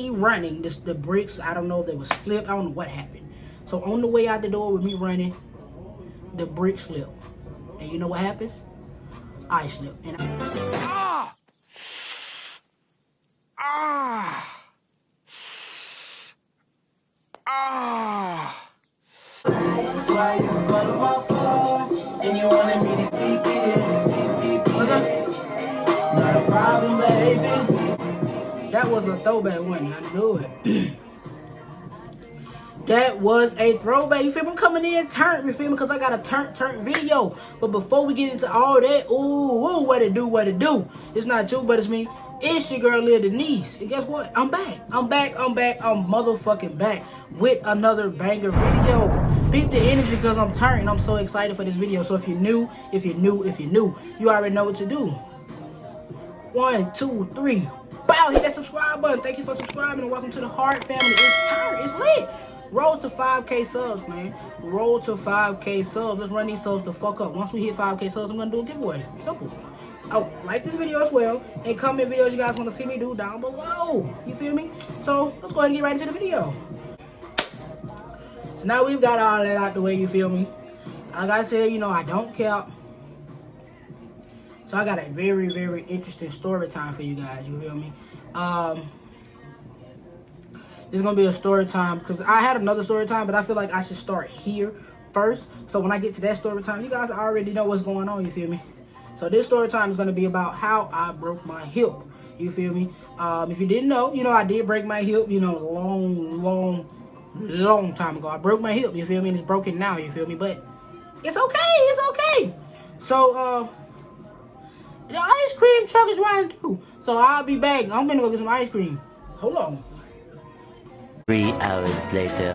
running, the bricks, I don't know if they was slipped. I don't know what happened. So on the way out the door with me running, the brick slipped. And you know what happens? I slipped. And not a problem, baby. That was a throwback one. I knew it. That was a throwback. You feel me? I'm coming in turnt. You feel me? Because I got a turnt video. But before we get into all that, ooh, what it do? It's not you, but it's me. It's your girl, Lil Denise. And guess what? I'm back. I'm motherfucking back with another banger video. Beat the energy because I'm turnt. I'm so excited for this video. So if you're new, you already know what to do. 1, 2, 3. Bow, hit that subscribe button. Thank you for subscribing and welcome to the Heart family. It's turnt. It's lit. Roll to 5K subs, man. Roll to 5K subs. Let's run these subs the fuck up. Once we hit 5K subs, I'm gonna do a giveaway. Simple. Oh, like this video as well. And comment videos you guys want to see me do down below. You feel me? So let's go ahead and get right into the video. So now we've got all that out the way, you feel me? Like I said, you know, I don't cap. So I got a very, very interesting story time for you guys, you feel me? This is going to be a story time because I had another story time, but I feel like I should start here first. So when I get to that story time, you guys already know what's going on, you feel me? So this story time is going to be about how I broke my hip, you feel me? If you didn't know, you know, I did break my hip, you know, long time ago. I broke my hip, you feel me? And it's broken now, you feel me? But it's okay. So, the ice cream truck is running through. So I'll be back. I'm going to go get some ice cream. Hold on. 3 hours later.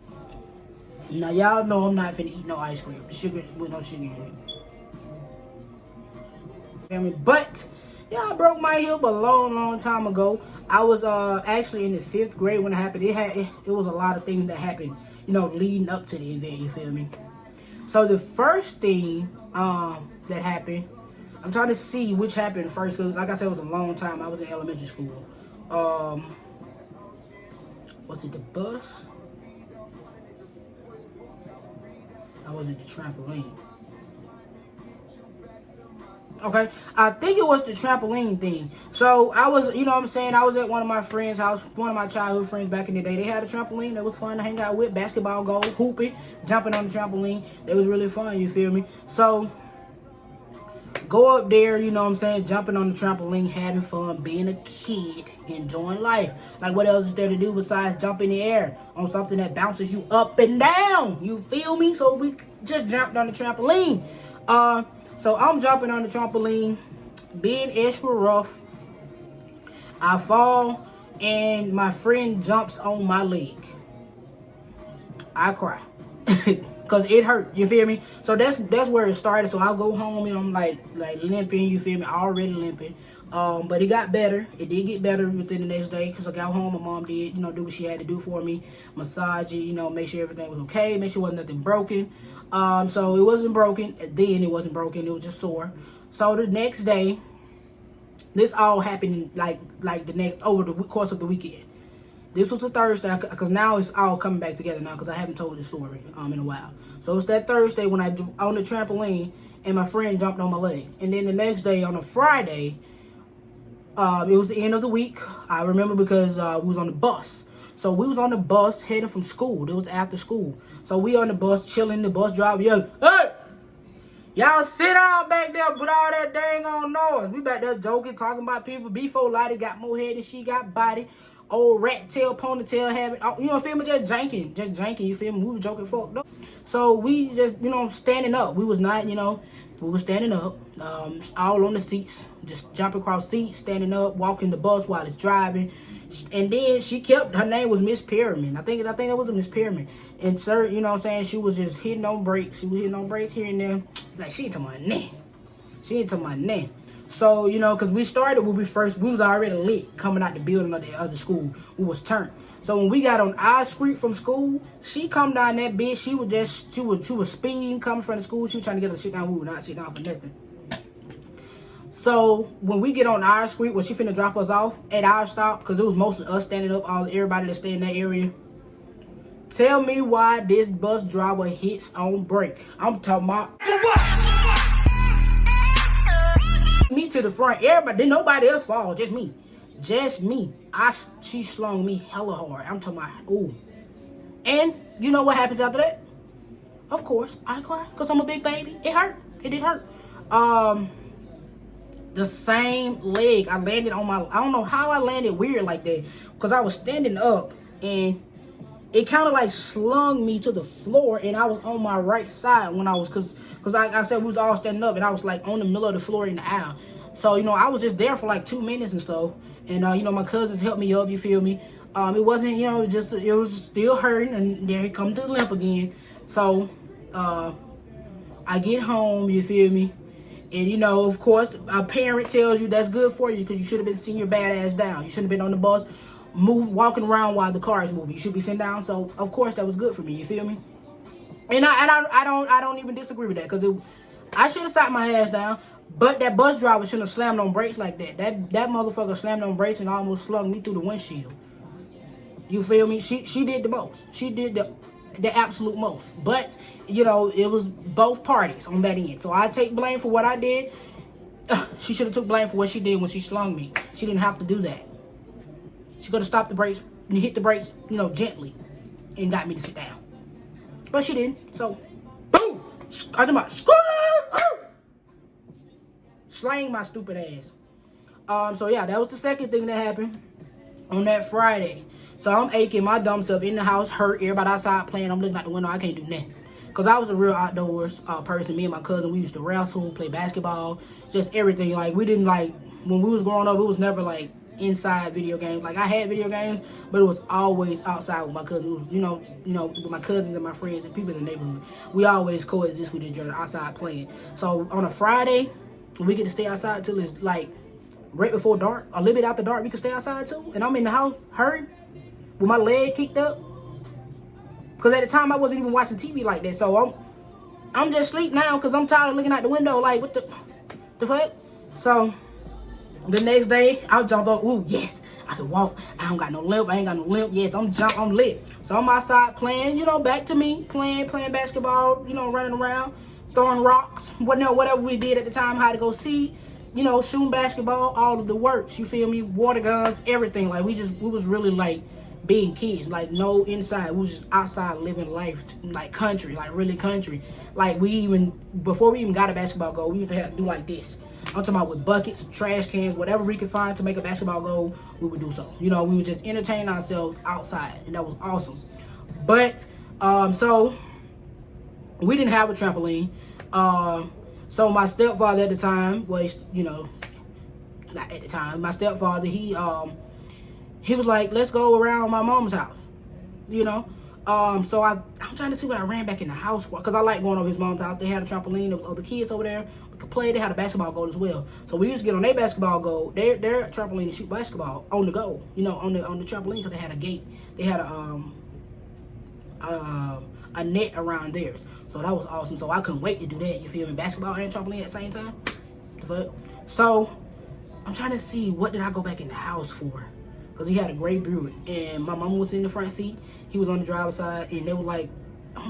Now y'all know I'm not finna eat no ice cream. Sugar with no sugar in it. Feel me? But yeah, I broke my hip a long time ago. I was actually in the 5th grade when it happened. It was a lot of things that happened, you know, leading up to the event, you feel me? So the first thing that happened, I'm trying to see which happened first, because like I said, it was a long time. I was in elementary school. Was it the bus? I was at the trampoline. Okay, I think it was the trampoline thing. So I was, you know what I'm saying, I was at one of my friends' house, one of my childhood friends back in the day. They had a trampoline that was fun to hang out with, basketball goal, hooping, jumping on the trampoline. It was really fun, you feel me? So go up there, you know what I'm saying, jumping on the trampoline, having fun, being a kid, enjoying life. Like, what else is there to do besides jump in the air on something that bounces you up and down? You feel me? So we just jumped on the trampoline. So I'm jumping on the trampoline, being extra rough. I fall, and my friend jumps on my leg. I cry. Cause it hurt, you feel me? So that's where it started. So I'll go home and I'm like limping, you feel me? Already limping. But it got better. It did get better within the next day. Cause I got home, my mom did, you know, do what she had to do for me, massage it, you know, make sure everything was okay, make sure wasn't nothing broken. So it wasn't broken. Then it wasn't broken. It was just sore. So the next day, this all happened like over the course of the weekend. This was a Thursday, because now it's all coming back together now, because I haven't told this story in a while. So it's that Thursday when I on the trampoline and my friend jumped on my leg. And then the next day on a Friday, it was the end of the week. I remember because we was on the bus. So we was on the bus heading from school. It was after school. So we on the bus, chilling, the bus driver yelling, "Hey! Y'all sit down back there with all that dang on noise." We back there joking, talking about people. Before Lottie got more head than she got body. Old rat tail, ponytail habit, you know, feel me? Just janking, you feel me? We were joking fucked up. So we just, you know, standing up. We was not, you know, we were standing up, all on the seats, just jumping across seats, standing up, walking the bus while it's driving. And then she kept, her name was Miss Pyramid. I think that was a Miss Pyramid. And sir, you know what I'm saying, she was just hitting on brakes. She was hitting on brakes here and there. Like, she into my name. So, you know, because we started when we was already lit coming out the building of the other school. We was turned. So when we got on our street from school, she come down that bitch. She was speeding coming from the school. She was trying to get us to sit down. We would not sit down for nothing. So when we get on our street where she finna drop us off at our stop, because it was mostly us standing up, everybody that stay in that area. Tell me why this bus driver hits on brake. I'm talking about me to the front. Everybody, didn't nobody else fall, just me. Just me. She slung me hella hard. I'm talking about, ooh. And you know what happens after that? Of course, I cry because I'm a big baby. It hurt. It did hurt. The same leg, I landed on my, I don't know how I landed weird like that, because I was standing up and it kind of like slung me to the floor, and I was on my right side when I was, because like I said, we was all standing up and I was like on the middle of the floor in the aisle. So, you know, I was just there for like 2 minutes and so, and you know, my cousins helped me up, you feel me? It wasn't, you know, just, it was still hurting, and there it come to the limp again. So, I get home, you feel me? And, you know, of course, a parent tells you that's good for you because you should have been sitting your bad ass down. You shouldn't have been on the bus, walking around while the car is moving. You should be sitting down. So, of course, that was good for me. You feel me? And I don't even disagree with that, because I should have sat my ass down. But that bus driver shouldn't have slammed on brakes like that. That motherfucker slammed on brakes and almost slung me through the windshield. You feel me? She did the most. She did the absolute most. But, you know, it was both parties on that end. So I take blame for what I did. She should have took blame for what she did when she slung me. She didn't have to do that. She could have stopped the brakes and hit the brakes, you know, gently, and got me to sit down. But she didn't. So, boom! I just slang my stupid ass. So yeah, that was the second thing that happened on that Friday. So I'm aching my dumb self in the house, hurt. Everybody outside playing. I'm looking out the window. I can't do nothing. Because I was a real outdoors person. Me and my cousin, we used to wrestle, play basketball, just everything. Like, we didn't, like, when we was growing up, it was never, like, inside video games. Like, I had video games, but it was always outside with my cousins. It was, you know, with my cousins and my friends and people in the neighborhood. We always coexist with each other outside playing. So on a Friday, we get to stay outside till it's, like, right before dark. A little bit after dark, we can stay outside, too. And I'm in the house, hurting, with my leg kicked up. Because at the time, I wasn't even watching TV like that. So I'm just asleep now because I'm tired of looking out the window like, what the fuck? So the next day, I jumped up. Ooh, yes, I can walk. I don't got no limp. I ain't got no limp. Yes, I'm lit. So I'm outside playing, you know, back to me, playing basketball, you know, running around, throwing rocks, whatever we did at the time, how to go see, you know, shooting basketball, all of the works, you feel me? Water guns, everything. Like, we was really like being kids, like no inside. We was just outside living life, like country, like really country. Like, before we even got a basketball goal, we used to do like this. I'm talking about with buckets, trash cans, whatever we could find to make a basketball goal, we would do so. You know, we would just entertain ourselves outside, and that was awesome. But, so we didn't have a trampoline. So my stepfather at the time was, you know, not at the time, my stepfather, he was like, let's go around my mom's house, you know. So I'm trying to see what I ran back in the house for, because I like going over his mom's house. They had a trampoline. There was other kids over there. We could play. They had a basketball goal as well. So we used to get on their basketball goal, their trampoline, and shoot basketball on the goal, you know, on the trampoline, because they had a gate. They had a net around theirs. So that was awesome. So I couldn't wait to do that. You feel me? Basketball and trampoline at the same time. So I'm trying to see, what did I go back in the house for? Because he had a gray Buick, and my mama was in the front seat. He was on the driver's side, and they were like, I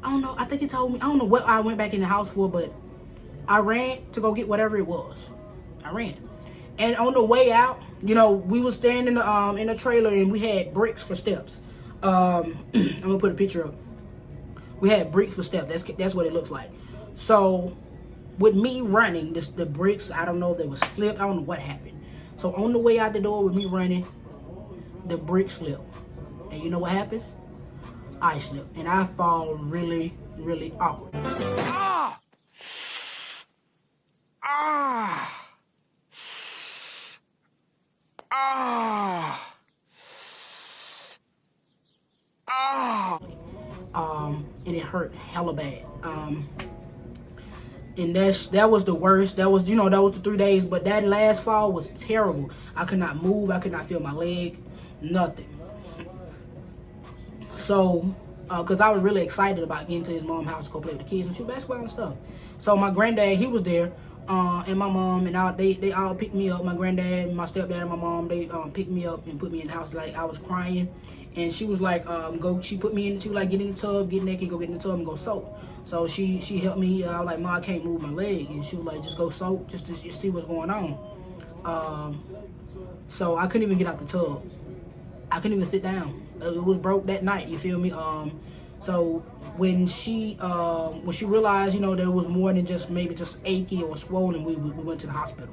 don't know. I think he told me, I don't know what I went back in the house for, but I ran to go get whatever it was. I ran. And on the way out, you know, we was staying in the trailer, and we had bricks for steps. I'm gonna put a picture up. We had bricks for steps. That's what it looks like. So with me running, the bricks, I don't know if they were slipped. I don't know what happened. So on the way out the door with me running, the brick slipped. And you know what happens? I slip. And I fall really, really awkward. Ah! Ah! Ah! Ah! And it hurt hella bad. And that was the worst. That was, you know, that was the 3 days. But that last fall was terrible. I could not move. I could not feel my leg. Nothing. So, because I was really excited about getting to his mom's house to go play with the kids and shoot basketball and stuff. So my granddad, he was there. and my mom and all, they all picked me up. My granddad, my stepdad, and my mom, they picked me up and put me in the house. Like, I was crying, and she was like, she put me in. She was like, get in the tub, get naked, go get in the tub and go soak. So she helped me. I was like, Mom, I can't move my leg, and she was like, just go soak, just to see what's going on. So I couldn't even get out the tub. I couldn't even sit down. It was broke that night. You feel me? So when she realized, you know, there was more than just maybe just achy or swollen, we went to the hospital.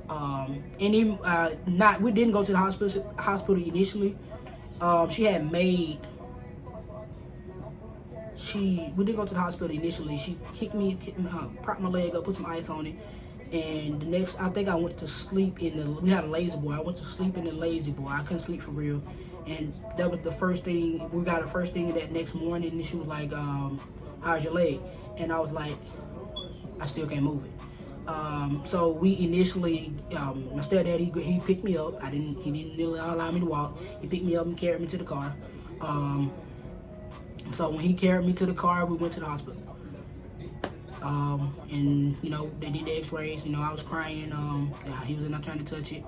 And even we didn't go to the hospital initially. We didn't go to the hospital initially. She kicked me, propped my leg up, put some ice on it. And the next, I think I went to sleep we had a lazy boy. I went to sleep in the lazy boy. I couldn't sleep for real. And that was the first thing, we got the first thing that next morning, and she was like, how's your leg? And I was like, I still can't move it. So we initially, my stepdad, he picked me up. He didn't really allow me to walk. He picked me up and carried me to the car. So when he carried me to the car, we went to the hospital. And you know, they did the x-rays. You know, I was crying. He was in there trying to touch it.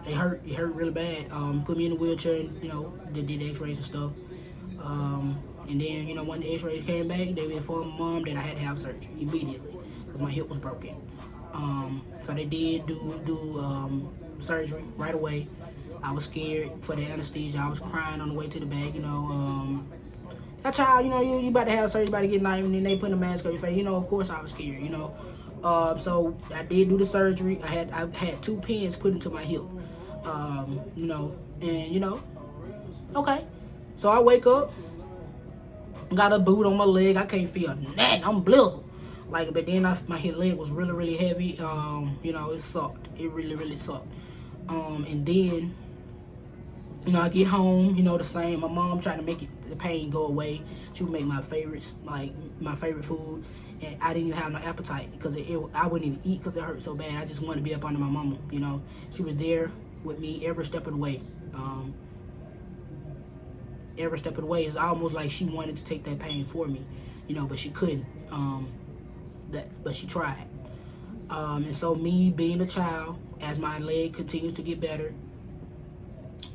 It hurt really bad. Put me in a wheelchair, and you know, they did the x-rays and stuff. And then, you know, when the x-rays came back, they informed my mom that I had to have surgery immediately because my hip was broken. So they did do surgery right away. I was scared for the anesthesia. I was crying on the way to the bag. You know, that child, you know, you about to have surgery, about to get knife, and then they put a mask on your face. You know, of course I was scared. You know, so I did do the surgery. I had 2 pins put into my hip. You know, and you know, okay. So I wake up, got a boot on my leg. I can't feel nothing. I'm blizzard. Like, but then my leg was really, really heavy. You know, it sucked. It really, really sucked. And then, you know, I get home, you know, the same. My mom trying to make the pain go away. She would make my favorites, like my favorite food. And I didn't even have no appetite because I wouldn't even eat because it hurt so bad. I just wanted to be up under my mama, you know. She was there with me every step of the way. Every step of the way. It's almost like she wanted to take that pain for me, you know, but she couldn't. But she tried. And so me being a child, as my leg continued to get better,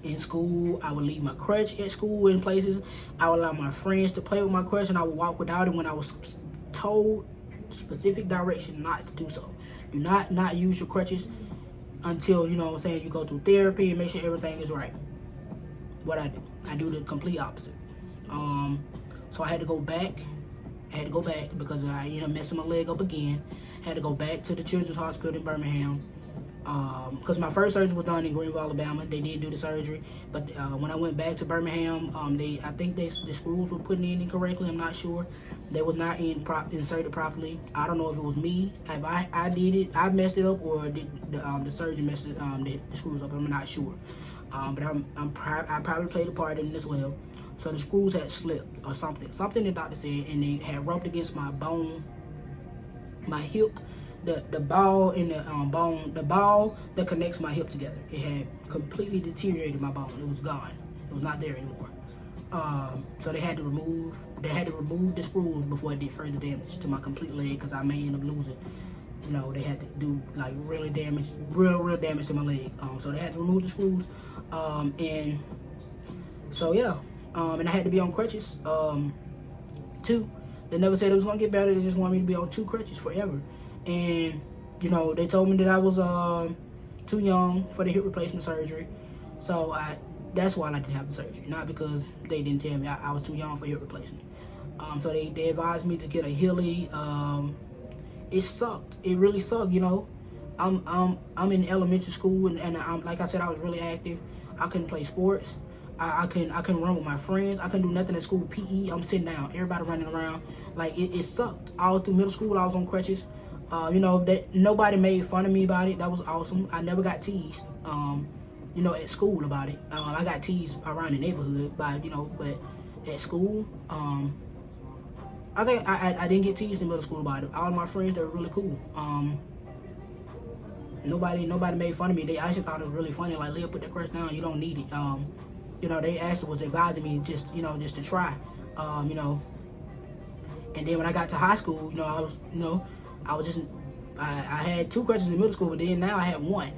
in school, I would leave my crutch at school in places. I would allow my friends to play with my crutch, and I would walk without it when I was told specific direction not to do so. Do not use your crutches until, you know what I'm saying, you go through therapy and make sure everything is right. What I do the complete opposite. So I had to go back. Because I ended up messing my leg up again. Had to go back to the Children's Hospital in Birmingham. Because my first surgery was done in Greenville, Alabama. They did do the surgery, but when I went back to Birmingham, I think the screws were put in incorrectly. I'm not sure. They was not inserted properly. I don't know if it was me. If I did it, I messed it up, or did the surgeon messed the screws up. I'm not sure. But I probably played a part in it as well. So the screws had slipped or something the doctor said, and they had rubbed against my bone, my hip. The ball in the bone, the ball that connects my hip together, it had completely deteriorated my bone. It was gone. It was not there anymore. So they had to remove the screws before it did further damage to my complete leg, because I may end up losing. You know, they had to do like real damage to my leg. So they had to remove the screws. And so yeah. And I had to be on crutches. Too. They never said it was gonna get better. They just wanted me to be on 2 crutches forever. And you know, they told me that I was too young for the hip replacement surgery. So that's why I didn't have the surgery, not because they didn't tell me I was too young for hip replacement. So they advised me to get a Hilly. It sucked. It really sucked. You know, I'm in elementary school, and I'm, like I said, I was really active. I couldn't play sports. I couldn't run with my friends. I couldn't do nothing at school. PE, I'm sitting down. Everybody running around. Like, it sucked. All through middle school, I was on crutches. You know, that nobody made fun of me about it. That was awesome. I never got teased, you know, at school about it. I got teased around the neighborhood but at school, I think I didn't get teased in middle school about it. All of my friends, they were really cool. Nobody made fun of me. They actually thought it was really funny. Like, Leah, put that crutch down. You don't need it. You know, they actually was advising me just to try. You know, and then when I got to high school, I was just I had 2 crutches in middle school, but then now I had 1.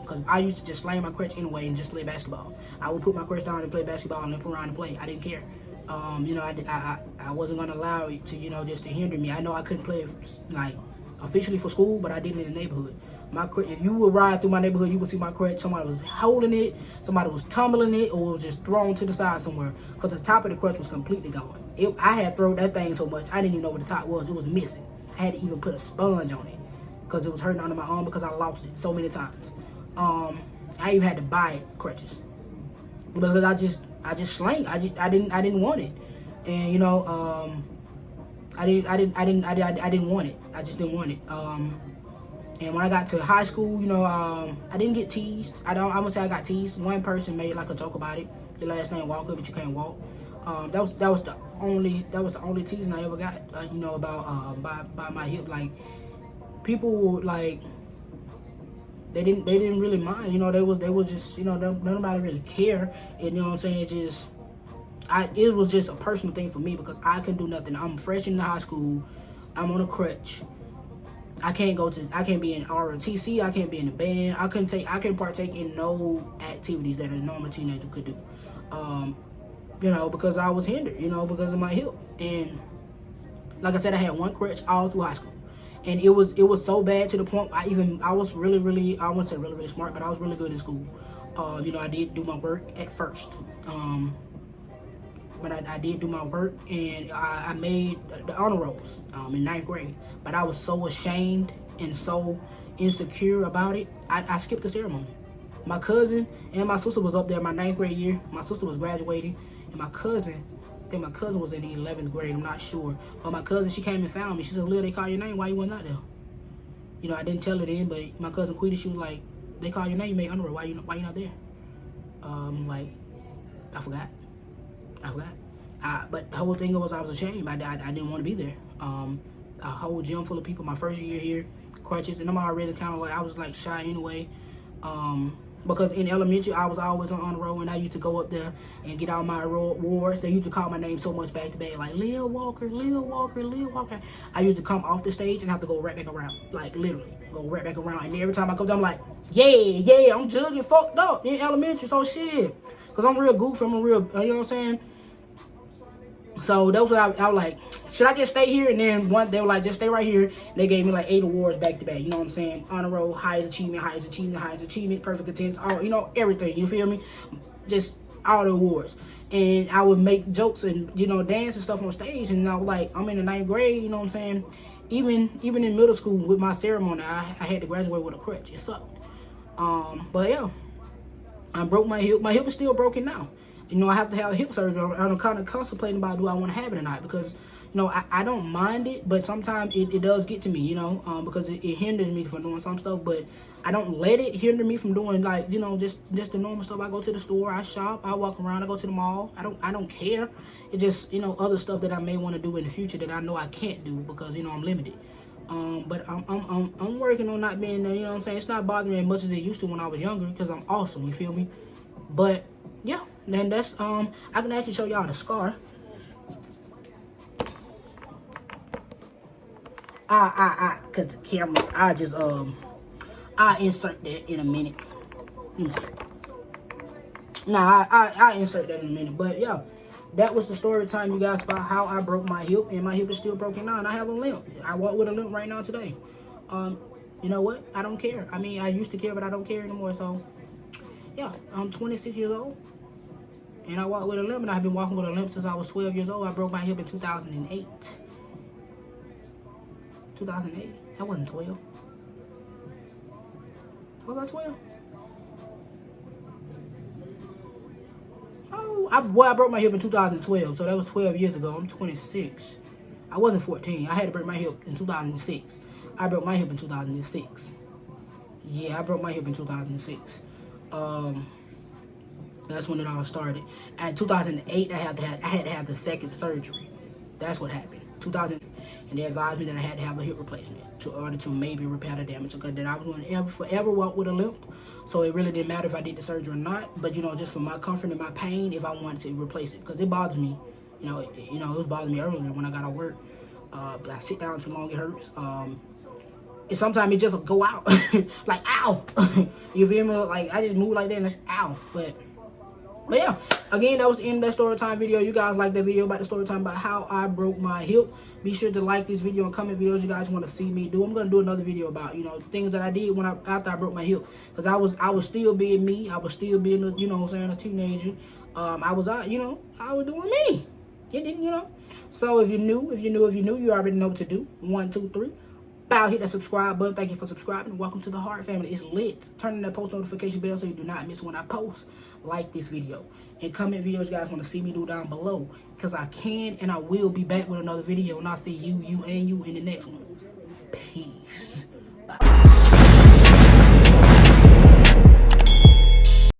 Because I used to just slam my crutch anyway and just play basketball. I would put my crutch down and play basketball and limp around and play. I didn't care. I wasn't gonna allow it to, just to hinder me. I know I couldn't play like officially for school, but I did it in the neighborhood. If you would ride through my neighborhood, you would see my crutch. Somebody was holding it, somebody was tumbling it, or it was just thrown to the side somewhere. Because the top of the crutch was completely gone. I had thrown that thing so much, I didn't even know what the top was. It was missing. I had to even put a sponge on it because it was hurting under my arm because I lost it so many times. I even had to buy crutches because I just slang. I didn't want it, and I didn't want it. I just didn't want it. And when I got to high school, I didn't get teased. I wouldn't say I got teased. One person made like a joke about it. Your last name Walker, but you can't walk. That was the only teasing I ever got. About by my hip. Like people were like they didn't really mind. They was just nobody really care. And you know what I'm saying? It was just a personal thing for me because I couldn't do nothing. I'm fresh in high school. I'm on a crutch. I can't be in ROTC. I can't be in the band. I couldn't partake in no activities that a normal teenager could do. Because I was hindered, because of my hip. And like I said, I had 1 crutch all through high school. And it was so bad to the point I was really, really, I wouldn't say really, really smart, but I was really good in school. I did do my work at first. But I did do my work, and I made the honor rolls in 9th grade. But I was so ashamed and so insecure about it, I skipped the ceremony. My cousin and my sister was up there my 9th grade year. My sister was graduating, and I think my cousin was in the 11th grade, I'm not sure. But my cousin, she came and found me. She said, Lil, they call your name, why you wasn't out there? I didn't tell her then, but my cousin Quita, she was like, they call your name, you made honor roll, why you not there? I forgot. But the whole thing was I was ashamed. I didn't want to be there. A whole gym full of people my first year here, crutches, and I'm already kind of like, I was like shy anyway. Because in elementary, I was always on honor roll, and I used to go up there and get all my awards. They used to call my name so much back to back, like Lil Walker, Lil Walker, Lil Walker. I used to come off the stage and have to go right back around, like literally go right back around. And every time I come down, I'm like, yeah, I'm jugging fucked up in elementary, so shit. Because I'm real goofy, I'm a real, you know what I'm saying? So that was what I was like, should I just stay here? And then they were like, just stay right here. And they gave me like 8 awards back to back. You know what I'm saying? Honor roll, highest achievement, perfect attendance, all, everything. You feel me? Just all the awards. And I would make jokes and, dance and stuff on stage. And I was like, I'm in the 9th grade, you know what I'm saying? Even in middle school with my ceremony, I had to graduate with a crutch. It sucked. But yeah, I broke my hip. My hip is still broken now. I have to have hip surgery. I'm kind of contemplating about do I want to have it or not, because I don't mind it, but sometimes it does get to me, because it hinders me from doing some stuff, but I don't let it hinder me from doing like, just the normal stuff. I go to the store, I shop, I walk around, I go to the mall. I don't care. It's just, other stuff that I may want to do in the future that I know I can't do because, I'm limited. But I'm working on not being there, you know what I'm saying? It's not bothering me as much as it used to when I was younger because I'm awesome, you feel me? But yeah, then that's I can actually show y'all the scar. Cause the camera, I insert that in a minute. Let me see. Nah, I insert that in a minute. But yeah, that was the story time, you guys, about how I broke my hip, and my hip is still broken now, and I have a limp. I walk with a limp right now today. You know what? I don't care. I mean, I used to care, but I don't care anymore. So yeah, I'm 26 years old. And I walk with a limp, and I've been walking with a limp since I was 12 years old. I broke my hip in 2008. 2008? I wasn't 12. Was I 12? Oh, I broke my hip in 2012, so that was 12 years ago. I'm 26. I wasn't 14. I had to break my hip in 2006. I broke my hip in 2006. Yeah, I broke my hip in 2006. That's when it all started. At 2008, I had to have the second surgery. That's what happened. 2000, and they advised me that I had to have a hip replacement in order to maybe repair the damage, because then I was going to forever walk with a limp. So it really didn't matter if I did the surgery or not. But just for my comfort and my pain, if I wanted to replace it, because it bothers me. It was bothering me earlier when I got to work. I sit down too long, it hurts. And sometimes it just go out. Like, ow. You feel me? Like, I just move like that and it's ow. But yeah, again, that was the end of that story time video. You guys like that video about the story time about how I broke my hip. Be sure to like this video and comment videos you guys want to see me do. I'm gonna do another video about, you know, things that I did after I broke my hip, because I was still being me. I was still being a, you know what I'm saying, a teenager. I was doing me. It didn't, you know. So if you're new, you already know what to do. 1, 2, 3. Bow, hit that subscribe button. Thank you for subscribing. Welcome to the Heart family. It's lit. Turn on that post notification bell so you do not miss when I post. Like this video and comment videos you guys want to see me do down below, because I can and I will be back with another video, and I'll see you and you in the next one. Peace. Bye.